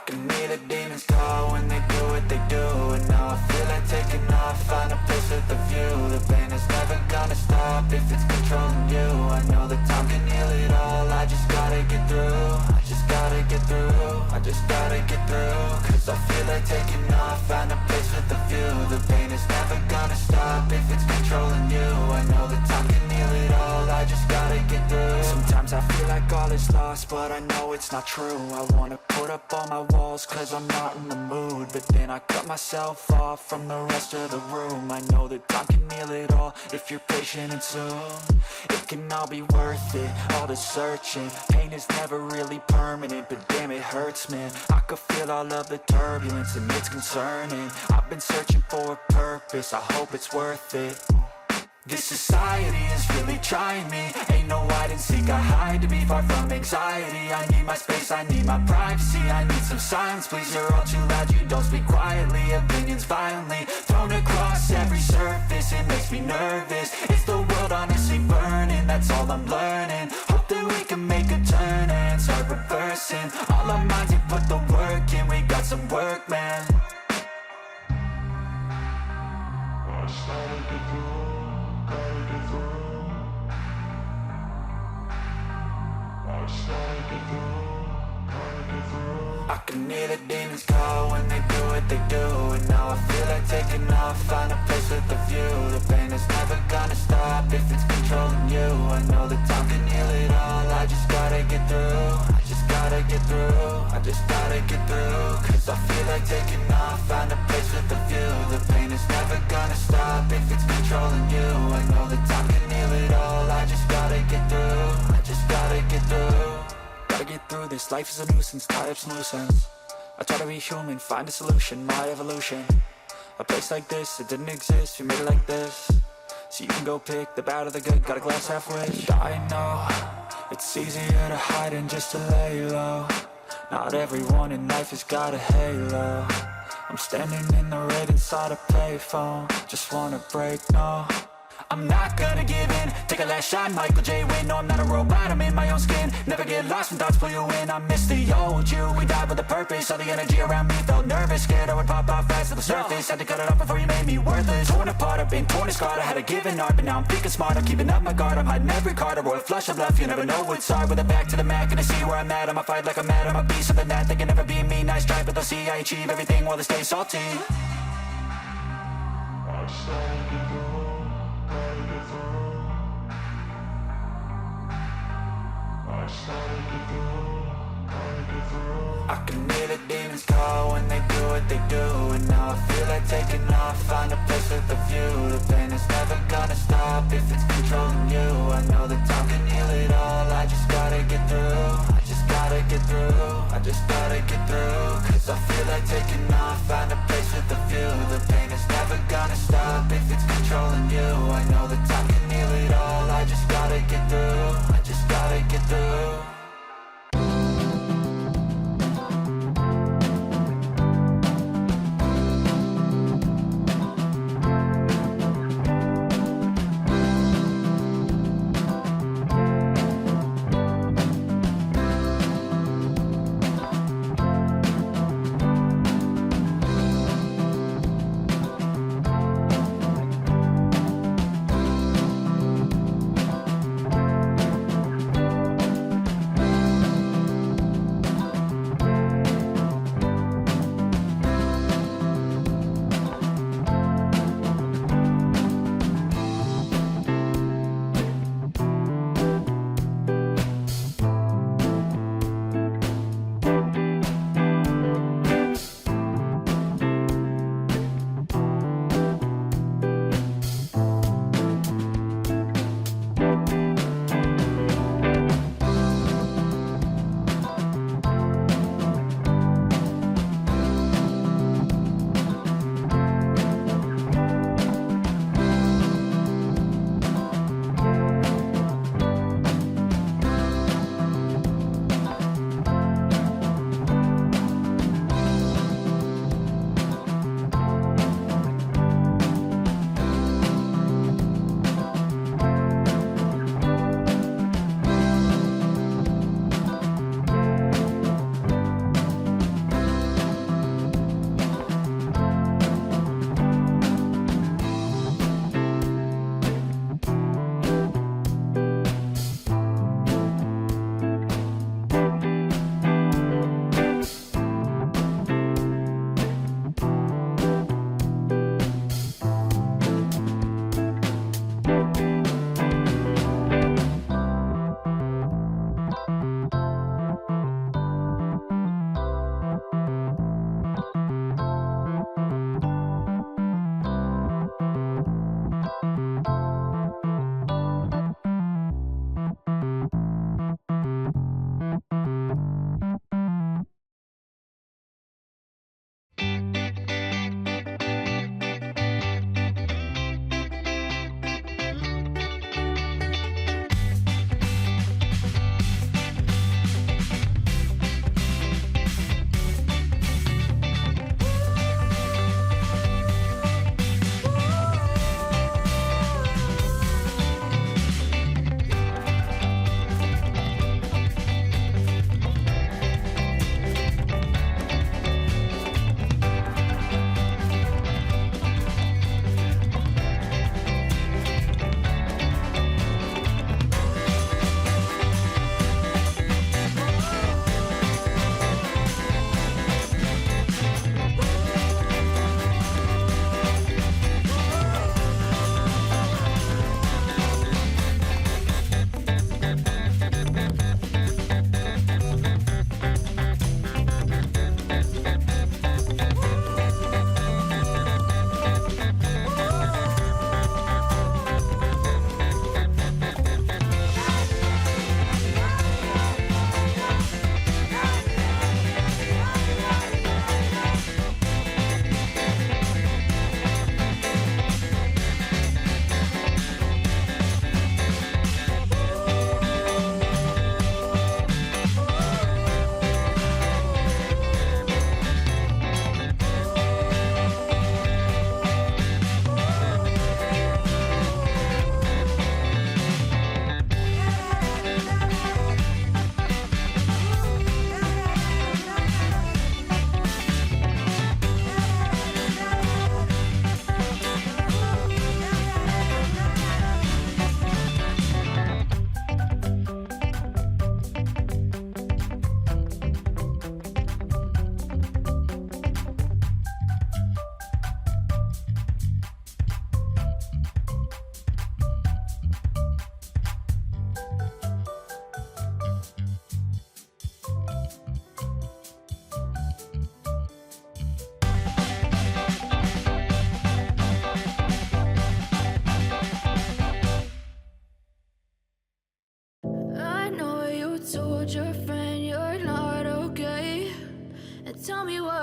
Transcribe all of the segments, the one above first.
can hear the demons call when they do what they do. And now I feel like taking off, find a place with a view. The pain is never gonna stop if it's controlling you. I know that time can heal it all, I just gotta get through. I just gotta get through, I just gotta get through. Cause I feel like taking off, find a place with a view. The pain is never gonna stop if it's controlling you. I know that time can heal it all, I just gotta get through. Sometimes I feel like all is lost, but I know it's not true. I wanna put up all my walls cause I'm not in the mood, but then I cut myself off from the rest of the room. I know that time can heal it all if you're patient and soon it can all be worth it, all the searching. Pain is never really permanent, but damn it hurts, man. I could feel all of the turbulence and it's concerning. I've been searching for a purpose, I hope it's worth it. This society is really trying me. Ain't no hide and seek, I hide to be far from anxiety. I need my space, I need my privacy. I need some silence, please, you're all too loud. You don't speak quietly, opinions violently thrown across every surface. It makes me nervous, it's the world honestly burning. That's all I'm learning, hope that we can make a turn and start reversing. All our minds, we put the work in, we got some work, man. I can hear the demons call when they do what they do. And now I feel like taking off, find a place with a view. The pain is never gonna stop if it's controlling you. I know that time can heal it all, I just gotta get through. I just gotta get through, I just gotta get through. Cause I feel like taking off, find a place with a view. The pain is never gonna stop if it's controlling you. I know that time can heal it all, I just gotta get through. I just gotta get through. Gotta get through this, life is a nuisance, tie up some loose ends. I try to be human, find a solution, my evolution. A place like this, it didn't exist, we made it like this. So you can go pick the bad or the good, got a glass halfway. I know, it's easier to hide than just to lay low. Not everyone in life has got a halo. I'm standing in the red inside a payphone. Just wanna break, no, I'm not gonna give in. Take a last shot, Michael J. Win. No, I'm not a robot, I'm in my own skin. Never get lost when thoughts pull you in. I miss the old you, we died with a purpose. All the energy around me felt nervous, scared I would pop off fast to the surface. Had to cut it off before you made me worthless. Torn apart, I've been torn and scarred. I had a given art, but now I'm thinking smart. I'm keeping up my guard, I'm hiding every card. A royal flush of left, you never know what's hard. With a back to the mat, gonna see where I'm at. I'ma fight like I'm mad, I'ma be something that they can never be me. Nice try, but they'll see I achieve everything while they stay salty. I can hear the demons call when they do what they do. And now I feel like taking off, find a place with a view. The pain is never gonna stop if it's controlling you. I know that time can heal it all, I just gotta get through. I just gotta get through, I just gotta get through. Cause I feel like taking off, find a place with a view. The pain is never gonna stop if it's controlling you. I know that time can heal it all, I just gotta get through. I just gotta get through.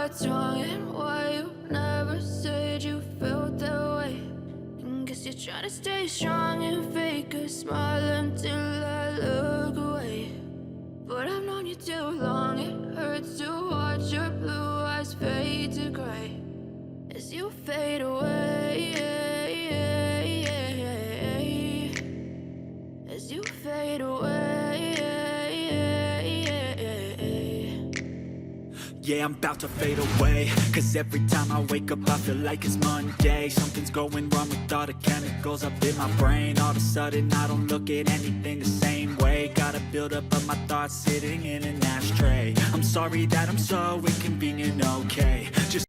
what's wrong and why you never said you felt that way. And guess you're trying to stay strong and fake a smile until I look away. But I've known you too long, it hurts to watch your blue eyes fade to gray as you fade away, as you fade away. Yeah, I'm about to fade away, cause every time I wake up I feel like it's Monday. Something's going wrong with all the chemicals up in my brain. All of a sudden I don't look at anything the same way. Got a buildup of my thoughts sitting in an ashtray. I'm sorry that I'm so inconvenient, okay. Just